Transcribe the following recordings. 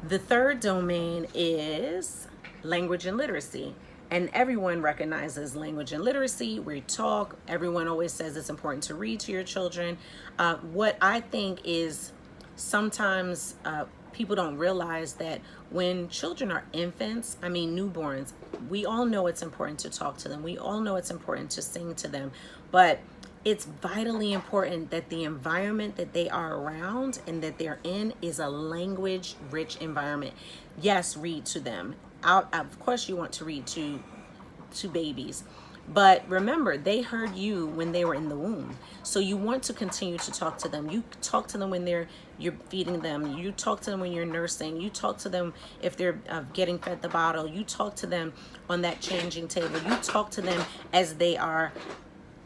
The third domain is language and literacy. And everyone recognizes language and literacy. We talk, everyone always says it's important to read to your children. What I think is sometimes people don't realize that when children are infants, I mean newborns, we all know it's important to talk to them. We all know it's important to sing to them. But it's vitally important that the environment that they are around and that they're in is a language rich environment. Yes, read to them. Of course you want to read to babies, but remember, they heard you when they were in the womb. So you want to continue to talk to them. You talk to them when you're feeding them. You talk to them when you're nursing. You talk to them if they're getting fed the bottle. You talk to them on that changing table. You talk to them as they are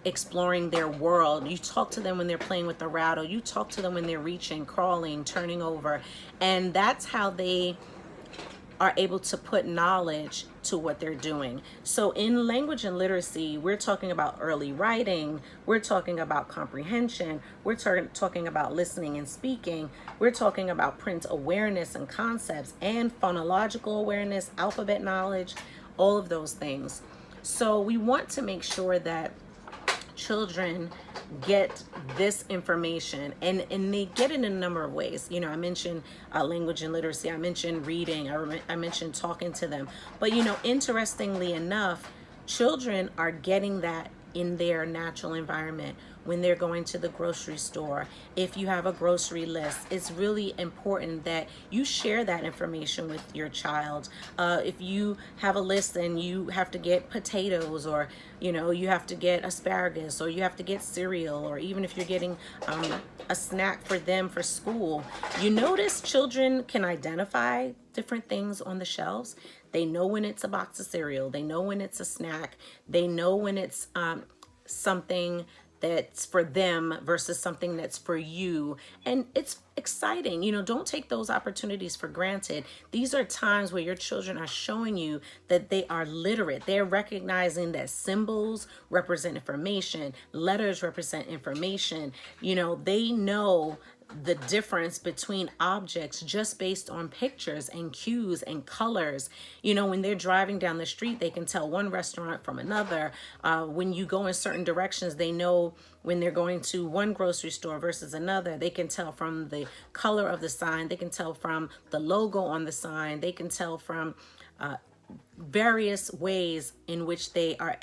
exploring their world. You talk to them when they're playing with the rattle. You talk to them when they're reaching, crawling, turning over. And that's how they are able to put knowledge to what they're doing. So in language and literacy, we're talking about early writing, we're talking about comprehension, we're talking about listening and speaking, we're talking about print awareness and concepts and phonological awareness, alphabet knowledge, all of those things. So we want to make sure that children get this information, and they get it in a number of ways. You know, I mentioned language and literacy, I mentioned reading, I mentioned talking to them. But you know, interestingly enough, children are getting that in their natural environment. When they're going to the grocery store, if you have a grocery list, it's really important that you share that information with your child. If you have a list and you have to get potatoes, or you know, you have to get asparagus, or you have to get cereal, or even if you're getting a snack for them for school, you notice children can identify different things on the shelves. They know when it's a box of cereal, they know when it's a snack, they know when it's something that's for them versus something that's for you. And it's exciting. You know, don't take those opportunities for granted. These are times where your children are showing you that they are literate. They're recognizing that symbols represent information, letters represent information. You know, they know the difference between objects just based on pictures and cues and colors. You know, when they're driving down the street, they can tell one restaurant from another. When you go in certain directions, they know when they're going to one grocery store versus another. They can tell from the color of the sign. They can tell from the logo on the sign. They can tell from various ways in which they are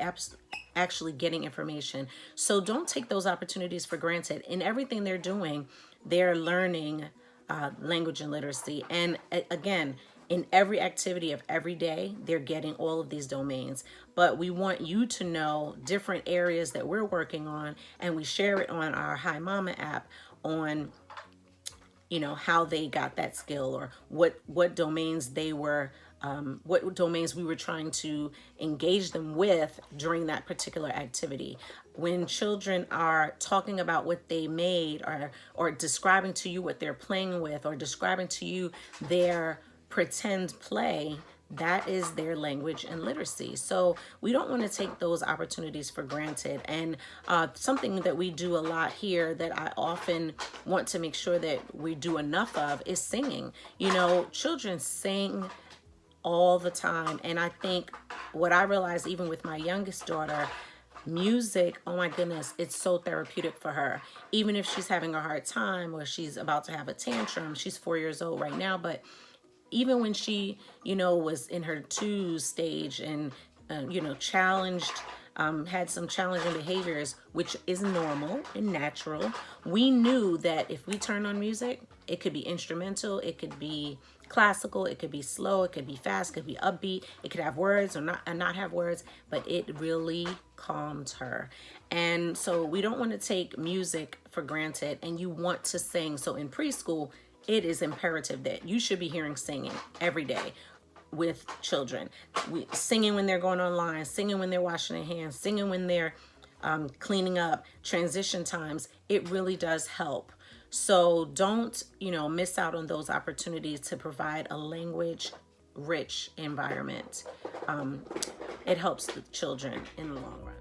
actually getting information. So don't take those opportunities for granted. In everything they're doing, they're learning language and literacy. And again, in every activity of every day, they're getting all of these domains. But we want you to know different areas that we're working on, and we share it on our Hi Mama app on, you know, how they got that skill, or what domains they were what domains we were trying to engage them with during that particular activity. When children are talking about what they made, or describing to you what they're playing with, or describing to you their pretend play, that is their language and literacy. So we don't want to take those opportunities for granted. And something that we do a lot here that I often want to make sure that we do enough of is singing. You know, children sing all the time. And I think what I realized, even with my youngest daughter, music, oh my goodness, it's so therapeutic for her. Even if she's having a hard time, or she's about to have a tantrum. She's 4 years old right now, but even when she, you know, was in her 2 stage and, you know, challenged, had some challenging behaviors, which is normal and natural, we knew that if we turn on music, it could be instrumental, it could be classical, it could be slow, it could be fast, it could be upbeat, it could have words or not have words, but it really calmed her. And so we don't want to take music for granted, and you want to sing. So in preschool, it is imperative that you should be hearing singing every day with children. Singing when they're going online, singing when they're washing their hands, singing when they're cleaning up, transition times. It really does help. So don't, you know, miss out on those opportunities to provide a language rich environment. It helps the children in the long run.